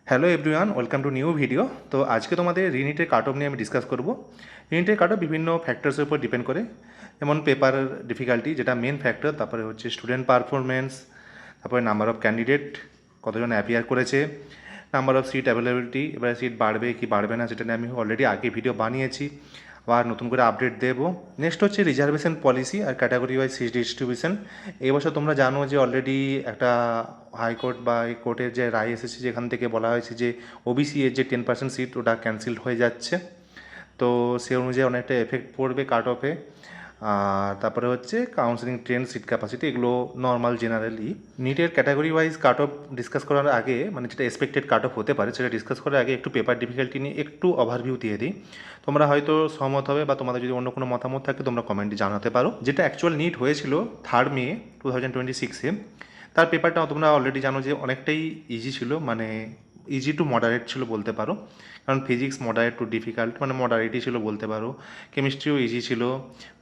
Hello everyone, welcome to new video. তো আজকে তোমাদের রিনিটের কাট অফ নিয়ে আমি ডিসকাস করব। রিনিটের কাট অফ বিভিন্ন ফ্যাক্টরসের উপর ডিপেন্ড করে, যেমন পেপার ডিফিকাল্টি যেটা মেন ফ্যাক্টর, তারপরে হচ্ছে স্টুডেন্ট পারফরমেন্স, তারপরে নাম্বার অফ ক্যান্ডিডেট কতজন অ্যাপিয়ার করেছে, নাম্বার অফ সিট অ্যাভেলেবিলিটি, এবার সিট বাড়বে কি বাড়বে না সেটা নিয়ে আমি অলরেডি আগে ভিডিও বানিয়েছি, আবার নতুন করে আপডেট দেবো। নেক্সট হচ্ছে রিজার্ভেশন পলিসি আর ক্যাটাগরি ওয়াইজ সিট ডিস্ট্রিবিউশন। এই বছর তোমরা জানো যে অলরেডি একটা হাইকোর্ট বা এই কোর্টের যে রায় এসেছে, যেখান থেকে বলা হয়েছে যে ওবিসি এর যে 10% সিট ওটা ক্যান্সেলড হয়ে যাচ্ছে। তো সে অনুযায়ী অনেকটা এফেক্ট পড়বে কাট অফে। আর তারপরে হচ্ছে কাউন্সিলিং ট্রেন, সিট ক্যাপাসিটি, এগুলো নর্মাল জেনারেলি। নিটের category wise cut off discuss করার আগে, মানে যেটা এক্সপেক্টেড কাট অফ হতে পারে সেটা ডিসকাস করার আগে একটু পেপার ডিফিকাল্টি নিয়ে একটু ওভারভিউ দিয়ে দিই। তোমরা হয়তো সহমত হবে বা তোমাদের যদি অন্য কোনো মতামত থাকে তোমরা কমেন্টে জানাতে পারো। যেটা অ্যাকচুয়াল নিট হয়েছিল 3 মে 2026-এ, তার পেপারটা তোমরা অলরেডি জানো যে অনেকটাই ইজি ছিল, মানে ইজি টু মডারেট ছিল বলতে পারো। কারণ ফিজিক্স মডারেট টু ডিফিকাল্ট, মানে মডারেটই ছিল বলতে পারো। কেমিস্ট্রিও ইজি ছিল,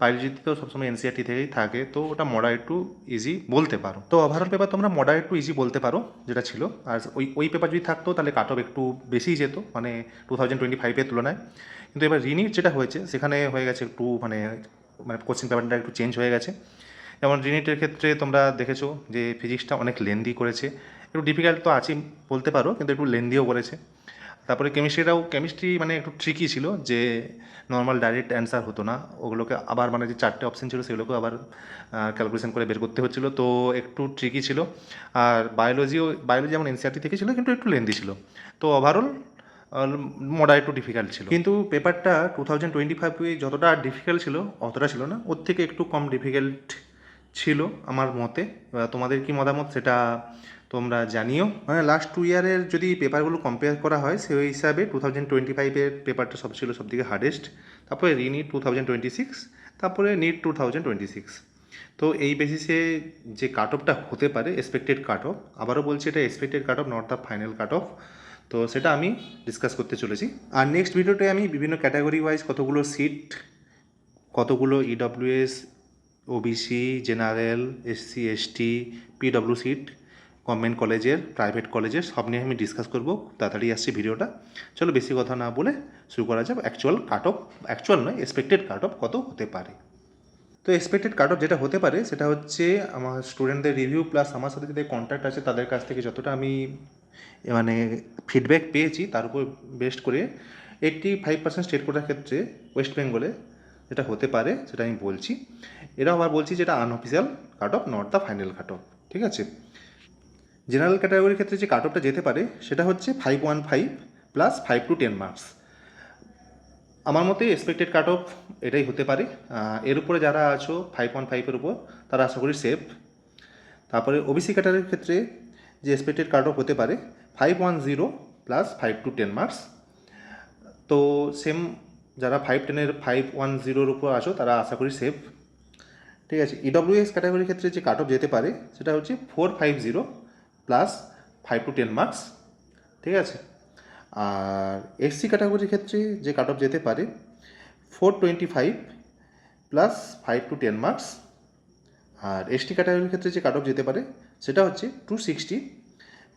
বায়োলজিতে তো সবসময় এনসিআরটি থেকেই থাকে, তো ওটা মডারেট টু ইজি বলতে পারো। তো ওভারঅল পেপার তোমরা মডারেট টু ইজি বলতে পারো যেটা ছিল। আর ওই পেপার যদি থাকতো তাহলে কাট অফ একটু বেশিই যেত, মানে 2025-এর তুলনায়। কিন্তু এবার রিনিট যেটা হয়েছে সেখানে হয়ে গেছে একটু মানে মানে কোশ্চেন পেপারটা একটু চেঞ্জ হয়ে গেছে। যেমন রিনিটের ক্ষেত্রে তোমরা দেখেছো যে ফিজিক্সটা অনেক লেন্দি করেছে, একটু ডিফিকাল্ট তো আছেই বলতে পারো, কিন্তু একটু লেন্দিও করেছে। তারপরে কেমিস্ট্রি মানে একটু ট্রিকি ছিল, যে নর্মাল ডাইরেক্ট অ্যান্সার হতো না, ওগুলোকে আবার মানে যে 4টে অপশন ছিল সেগুলোকে আবার ক্যালকুলেশন করে বের করতে হচ্ছিলো, তো একটু ট্রিকি ছিল। আর বায়োলজি যেমন এনসিআরটি থেকে ছিল কিন্তু একটু লেন্দি ছিল। তো ওভারঅল মডারেট টু ডিফিকাল্ট ছিল। কিন্তু পেপারটা 2025 যতটা ডিফিকাল্ট ছিল অতটা ছিল না, ওর থেকে একটু কম ডিফিকাল্ট ছিল আমার মতে। তোমাদের কি মতামত সেটা তোমরা জানিও। মানে লাস্ট 2 ইয়ারের যদি পেপারগুলো কম্পেয়ার করা হয় সেই হিসাবে 2025-এর পেপারটা সবথেকে হার্ডেস্ট, তারপরে রিনিট 2026, তারপরে নিট 2026। তো এই বেসিসে যে কাট অফটা হতে পারে এক্সপেক্টেড কাট অফ, আবারও বলছি এটা expected cut off, not the final cut off, তো সেটা আমি ডিসকাস করতে চলেছি। আর নেক্সট ভিডিওতে আমি বিভিন্ন ক্যাটাগরি ওয়াইজ কতগুলো সিট, কতগুলো EWS, OBC, general, SC ST, PW seat, government কলেজের, প্রাইভেট কলেজের, সব নিয়ে আমি ডিসকাস করবো। খুব তাড়াতাড়ি আসছে ভিডিওটা। চলো বেশি কথা না বলে শুরু করা যাক। অ্যাকচুয়াল নয়, এক্সপেক্টেড কাট অফ কত হতে পারে। তো এক্সপেক্টেড কাট অফ যেটা হতে পারে সেটা হচ্ছে আমার স্টুডেন্টদের রিভিউ প্লাস আমার সাথে যাদের কন্ট্যাক্ট আছে তাদের কাছ থেকে যতটা আমি মানে ফিডব্যাক পেয়েছি তার উপর বেস্ট করে 85% স্টেট কোটার ক্ষেত্রে ওয়েস্ট বেঙ্গলে যেটা হতে পারে সেটা আমি বলছি। এটাও আবার বলছি যেটা unofficial cut off, not the final cut off, ঠিক আছে। জেনারেল ক্যাটাগরির ক্ষেত্রে যে কাট অফটা যেতে পারে সেটা হচ্ছে 515 প্লাস 5 to 10 মার্কস। আমার মতে এক্সপেক্টেড কাট অফ এটাই হতে পারে। এর উপরে যারা আছো 515-এর উপর তারা আশা করি সেফ। তারপরে ওবিসি ক্যাটাগরির ক্ষেত্রে যে এক্সপেক্টেড কাট অফ হতে পারে 510 প্লাস 5 to 10 মার্কস। তো সেম যারা 510-এর উপর আছো তারা আশা করি সেফ, ঠিক আছে। ইডব্লিউএস ক্যাটাগরির ক্ষেত্রে যে কাট অফ যেতে পারে সেটা হচ্ছে 450 প্লাস 5 to 10 মার্কস, ঠিক আছে। আর এসসি ক্যাটাগরির ক্ষেত্রে যে কাট অফ যেতে পারে 425 প্লাস 5 to 10 মার্কস। আর এসটি ক্যাটাগরির ক্ষেত্রে যে কাট অফ যেতে পারে সেটা হচ্ছে 260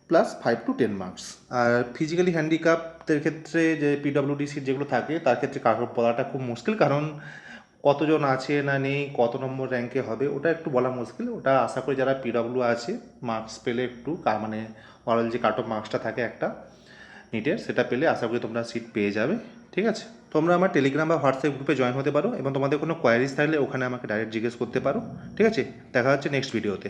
প্লাস 5 to 10 মার্কস। আর ফিজিক্যালি হ্যান্ডিক্যাপদের ক্ষেত্রে যে পিডব্লিউডি সিট যেগুলো থাকে তার ক্ষেত্রে কাট অফ বলাটা খুব মুশকিল, কারণ কতজন আছে না নেই, কত নম্বর র্যাঙ্কে হবে ওটা একটু বলা মুশকিল। ওটা আশা করি যারা পিডব্লিউ আছে মার্কস পেলে একটু মানে ওভারঅল যে কাট অফ মার্কসটা থাকে একটা নিটের, সেটা পেলে আশা করি তোমরা সিট পেয়ে যাবে, ঠিক আছে। তোমরা আমার টেলিগ্রাম বা হোয়াটসঅ্যাপ গ্রুপে জয়েন হতে পারো এবং তোমাদের কোনো কোয়ারিজ থাকলে ওখানে আমাকে ডাইরেক্ট জিজ্ঞেস করতে পারো, ঠিক আছে। দেখা হচ্ছে নেক্সট ভিডিওতে।